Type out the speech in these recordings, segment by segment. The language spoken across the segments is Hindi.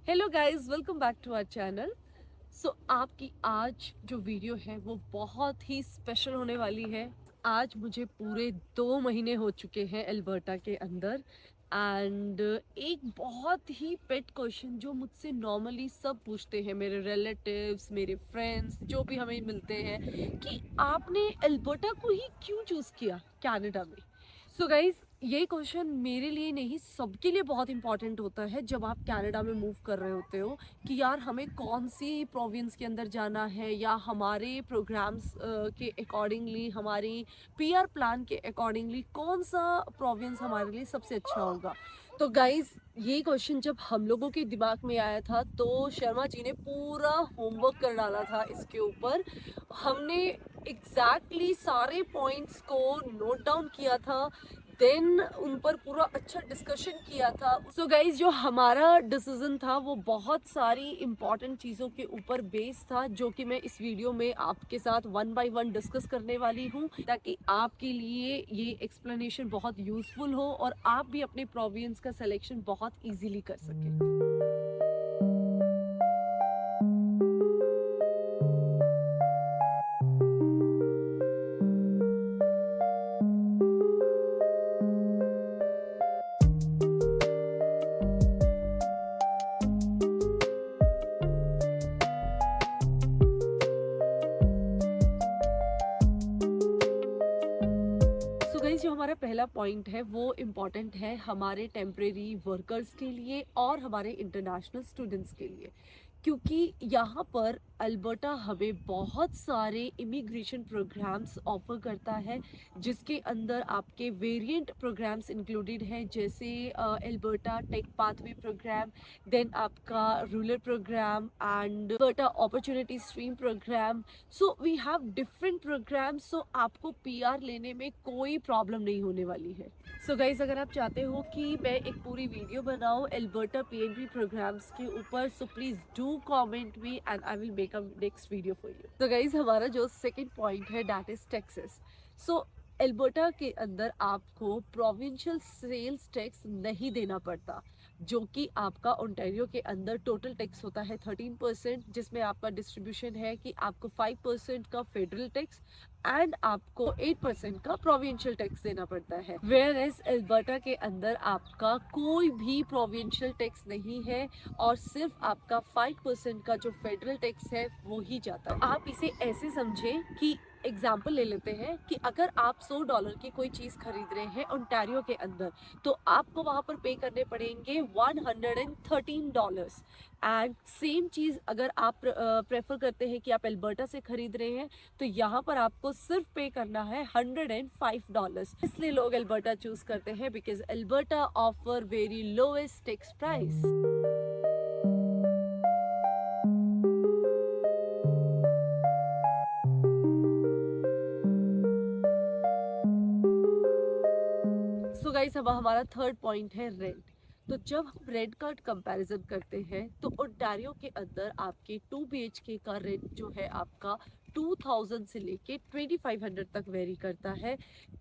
Hello guys, welcome back to our channel. आपकी आज जो वीडियो है वो बहुत ही स्पेशल होने वाली है। आज मुझे पूरे 2 महीने हो चुके हैं अल्बर्टा के अंदर। एंड एक बहुत ही पेट क्वेश्चन जो मुझसे नॉर्मली सब पूछते हैं, मेरे रिलेटिव्स, मेरे फ्रेंड्स, जो भी हमें मिलते हैं, कि आपने अल्बर्टा को ही क्यों चूज़ किया कनाडा में। गाइज, ये क्वेश्चन मेरे लिए नहीं, सबके लिए बहुत इंपॉर्टेंट होता है जब आप कनाडा में मूव कर रहे होते हो कि यार हमें कौन सी प्रोविंस के अंदर जाना है, या हमारे प्रोग्राम्स के अकॉर्डिंगली, हमारी पीआर प्लान के अकॉर्डिंगली कौन सा प्रोविंस हमारे लिए सबसे अच्छा होगा। तो गाइज, ये क्वेश्चन जब हम लोगों के दिमाग में आया था तो शर्मा जी ने पूरा होमवर्क कर डाला था इसके ऊपर। हमने सारे पॉइंट्स को नोट डाउन किया था, देन उन पर पूरा अच्छा डिस्कशन किया था। गाइज, जो हमारा डिसीजन था वो बहुत सारी इंपॉर्टेंट चीज़ों के ऊपर बेस था, जो कि मैं इस वीडियो में आपके साथ वन बाय वन डिस्कस करने वाली हूँ, ताकि आपके लिए ये एक्सप्लेनेशन बहुत यूजफुल हो और आप भी अपने प्रोविंस का सिलेक्शन बहुत इजीली कर सकें। गाइस, जो हमारा पहला पॉइंट है वो इम्पॉर्टेंट है हमारे टेम्परेरी वर्कर्स के लिए और हमारे इंटरनेशनल स्टूडेंट्स के लिए, क्योंकि यहाँ पर अल्बर्टा हमें बहुत सारे इमिग्रेशन प्रोग्राम्स ऑफर करता है, जिसके अंदर आपके वेरिएंट प्रोग्राम्स इंक्लूडेड हैं, जैसे Alberta tech pathway program, then आपका rural program and Alberta opportunity stream program. We have different programs, so आपको पीआर लेने में कोई प्रॉब्लम नहीं होने वाली है। गाइज, अगर आप चाहते हो कि मैं एक पूरी वीडियो बनाऊं अल्बर्टा पीएनबी प्रोग्राम्स के ऊपर, so please do comment me and I will make a next video for you. Guys, हमारा जो सेकंड पॉइंट है दैट इज टैक्सेस। अल्बर्टा के अंदर आपको प्रोविंशियल सेल्स टैक्स नहीं देना पड़ता, जो कि आपका ओंटारियो के अंदर टोटल टैक्स होता है 13%, जिसमें आपका डिस्ट्रीब्यूशन है कि आपको 5% का फेडरल टैक्स एंड आपको 8% का प्रोविंशियल टैक्स देना पड़ता है। वेयर एज अल्बर्टा के अंदर आपका कोई भी प्रोविंशियल टैक्स नहीं है और सिर्फ आपका 5% का जो फेडरल टैक्स है वो ही जाता है। आप इसे ऐसे समझें कि एग्जाम्पल ले लेते हैं कि अगर आप $100 की कोई चीज़ खरीद रहे हैं ओंटारियो के अंदर, तो आपको वहाँ पर पे करने पड़ेंगे $113। एंड सेम चीज़ अगर आप प्रेफर करते हैं कि आप अल्बर्टा से खरीद रहे हैं, तो यहाँ पर आपको सिर्फ पे करना है $105। इसलिए लोग अल्बर्टा चूज करते हैं, because Alberta offer very lowest tax price. Guys, अब हमारा थर्ड पॉइंट है रेंट। तो जब हम रेंट का कंपैरिजन करते हैं तो ओंटारियो के अंदर आपके 2 BHK का रेंट जो है आपका 2000 से लेके 2500 तक वेरी करता है।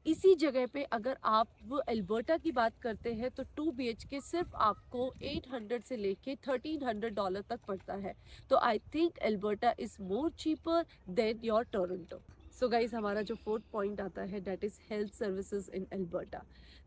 इसी जगह पे अगर आप अल्बर्टा की बात करते हैं तो 2 BHK सिर्फ आपको 800 से लेके $1300 तक पड़ता है। तो I think Alberta is more cheaper than your Toronto. Guys, हमारा जो फोर्थ पॉइंट आता है that is health services in Alberta.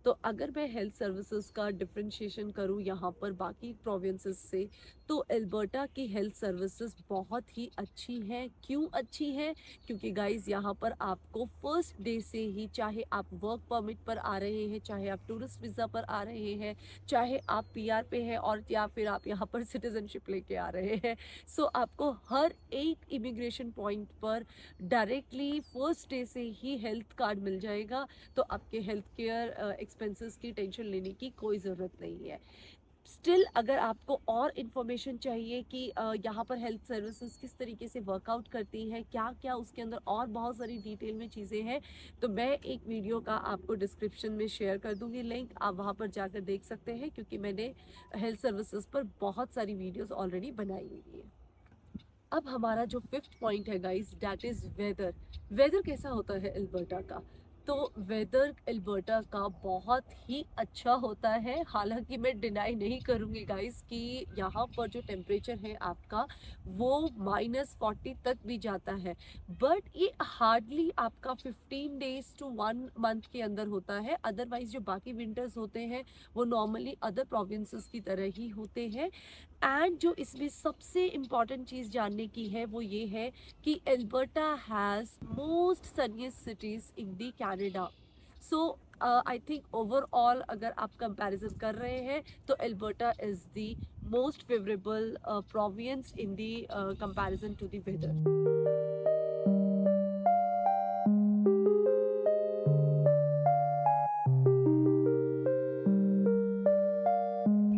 तो अगर मैं हेल्थ सर्विसेज का डिफ्रेंशिएशन करूँ यहाँ पर बाकी प्रोविंसेस से, तो अल्बर्टा की हेल्थ सर्विसेज बहुत ही अच्छी हैं। क्यों अच्छी है? क्योंकि गाइज, यहाँ पर आपको फर्स्ट डे से ही, चाहे आप वर्क परमिट पर आ रहे हैं, चाहे आप टूरिस्ट वीज़ा पर आ रहे हैं, चाहे आप पीआर पे हैं, और या फिर आप यहाँ पर सिटीजनशिप लेके आ रहे हैं, आपको हर एक इमिग्रेशन पॉइंट पर डायरेक्टली फर्स्ट डे से ही हेल्थ कार्ड मिल जाएगा। तो आपके हेल्थ केयर एक्सपेंसेस की टेंशन लेने की कोई ज़रूरत नहीं है। स्टिल अगर आपको और इन्फॉर्मेशन चाहिए कि यहाँ पर हेल्थ सर्विसेज किस तरीके से वर्कआउट करती हैं, क्या क्या उसके अंदर और बहुत सारी डिटेल में चीज़ें हैं, तो मैं एक वीडियो का आपको डिस्क्रिप्शन में शेयर कर दूंगी लिंक, आप वहाँ पर जाकर देख सकते हैं, क्योंकि मैंने हेल्थ सर्विसेज पर बहुत सारी वीडियोज़ ऑलरेडी बनाई हुई है। अब हमारा जो फिफ्थ पॉइंट है guys, that is weather. Weather कैसा होता है अल्बर्टा का? तो वेदर एल्बर्टा का बहुत ही अच्छा होता है। हालांकि मैं डिनाई नहीं करूँगी गाइस कि यहाँ पर जो टेम्परेचर है आपका वो -40 तक भी जाता है, बट ये हार्डली आपका 15 डेज टू 1 मंथ के अंदर होता है। अदरवाइज जो बाकी विंटर्स होते हैं वो नॉर्मली अदर प्रोविंसेस की तरह ही होते हैं। एंड जो इसमें सबसे इम्पॉर्टेंट चीज़ जानने की है वो ये है कि Alberta has most sunniest cities in the Canada. So I think overall अगर आप कंपैरिजन कर रहे हैं तो Alberta is the most favourable province in the comparison to the weather.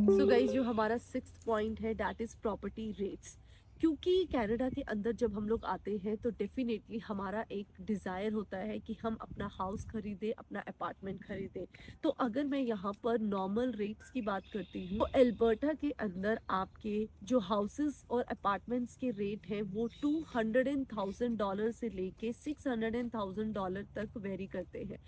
So guys जो हमारा 6th पॉइंट है दैट इज़ प्रॉपर्टी रेट्स। क्योंकि कनाडा के अंदर जब हम लोग आते हैं तो डेफिनेटली हमारा एक डिज़ायर होता है कि हम अपना हाउस खरीदें, अपना अपार्टमेंट खरीदें। तो अगर मैं यहाँ पर नॉर्मल रेट्स की बात करती हूँ तो एल्बर्टा के अंदर आपके जो हाउसेस और अपार्टमेंट्स के रेट हैं वो $200,000 से लेके $600,000 तक वेरी करते हैं।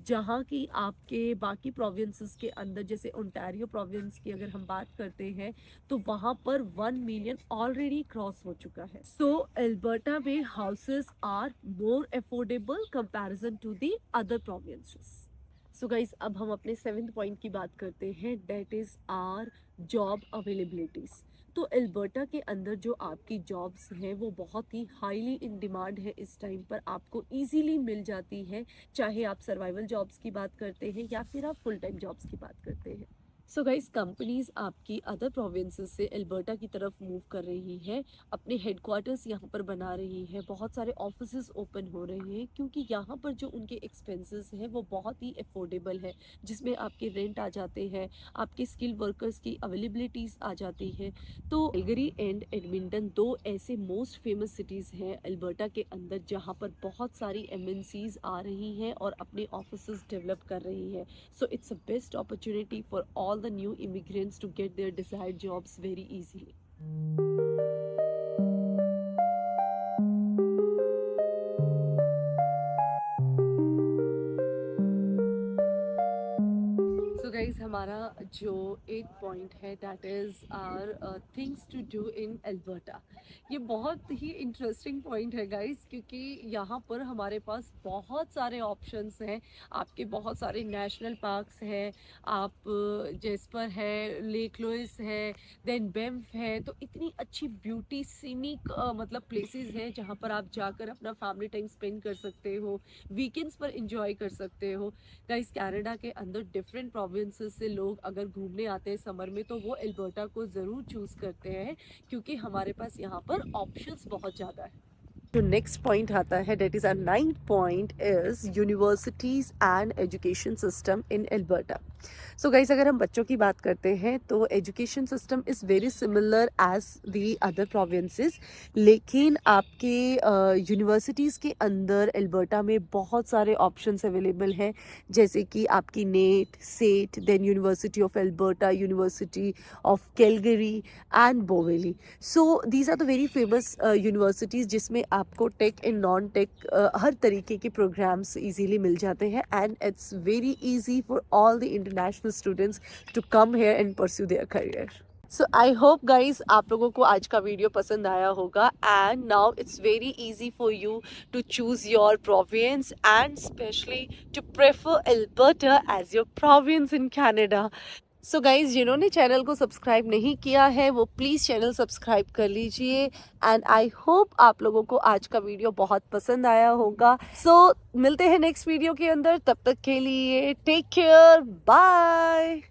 जहाँ की आपके बाकी प्रोविंसेस के अंदर जैसे ओंटारियो प्रोविंस की अगर हम बात करते हैं तो वहाँ पर 1 मिलियन ऑलरेडी क्रॉस हो चुका है। सो एल्बर्टा में houses are more affordable comparison to the other provinces. So guys अब हम अपने 7th पॉइंट की बात करते हैं that is our job availabilities. तो एल्बर्टा के अंदर जो आपकी जॉब्स हैं वो बहुत ही हाईली इन डिमांड है। इस टाइम पर आपको इजीली मिल जाती है, चाहे आप सर्वाइवल जॉब्स की बात करते हैं या फिर आप फुल टाइम जॉब्स की बात करते हैं। सो गाइस कंपनीज आपकी अदर प्रोविंसेस से एल्बर्टा की तरफ मूव कर रही है, अपने हेडक्वार्टर्स यहाँ पर बना रही है, बहुत सारे ऑफिसेज ओपन हो रहे हैं क्योंकि यहाँ पर जो उनके एक्सपेंसेस हैं वो बहुत ही अफोर्डेबल है, जिसमें आपके रेंट आ जाते हैं, आपके स्किल वर्कर्स की अवेलेबिलिटीज़ आ जाती है। तो कैलगरी एंड एडमिंटन दो ऐसे मोस्ट फेमस सिटीज़ हैं एल्बर्टा के अंदर जहाँ पर बहुत सारी MNCs आ रही हैं और अपने ऑफिसेज डेवलप कर रही है। So it's a best opportunity for all the new immigrants to get their desired jobs very easily. So guys हमारा जो 8th पॉइंट है that is our things to do in Alberta. ये बहुत ही इंटरेस्टिंग पॉइंट है गाइज क्योंकि यहाँ पर हमारे पास बहुत सारे ऑप्शंस हैं। आपके बहुत सारे नेशनल पार्क्स हैं, आप जेस्पर है, लेक लुइस है, देन बेम्फ है। तो इतनी अच्छी ब्यूटी सीनिक मतलब प्लेसेस हैं जहाँ पर आप जाकर अपना फैमिली टाइम स्पेंड कर सकते हो, वीकेंड्स पर इंजॉय कर सकते हो। गाइस कनाडा के अंदर डिफरेंट प्रोविंसेस से लोग अगर घूमने आते हैं समर में तो वो एल्बर्टा को ज़रूर चूज़ करते हैं क्योंकि हमारे पास यहाँ पर ऑप्शंस बहुत ज़्यादा है। जो नेक्स्ट पॉइंट आता है that is our 9th point is universities and education system in Alberta. So guys अगर हम बच्चों की बात करते हैं तो education system is very similar as the other provinces, लेकिन आपके यूनिवर्सिटीज़ के अंदर एल्बर्टा में बहुत सारे ऑप्शंस अवेलेबल हैं, जैसे कि आपकी NAIT, SAIT, then university of Alberta, university of Calgary and Bow Valley. So these are the very famous universities जिसमें आपको टेक एंड नॉन टेक हर तरीके के प्रोग्राम्स इजीली मिल जाते हैं and it's very easy for all the international students to come here and pursue their career. So I hope guys आप लोगों को आज का वीडियो पसंद आया होगा and now it's very easy for you to choose your province and specially to prefer Alberta as your province in Canada. So guys जिन्होंने चैनल को सब्सक्राइब नहीं किया है वो प्लीज़ चैनल सब्सक्राइब कर लीजिए एंड आई होप आप लोगों को आज का वीडियो बहुत पसंद आया होगा। सो मिलते हैं नेक्स्ट वीडियो के अंदर, तब तक के लिए टेक केयर, बाय।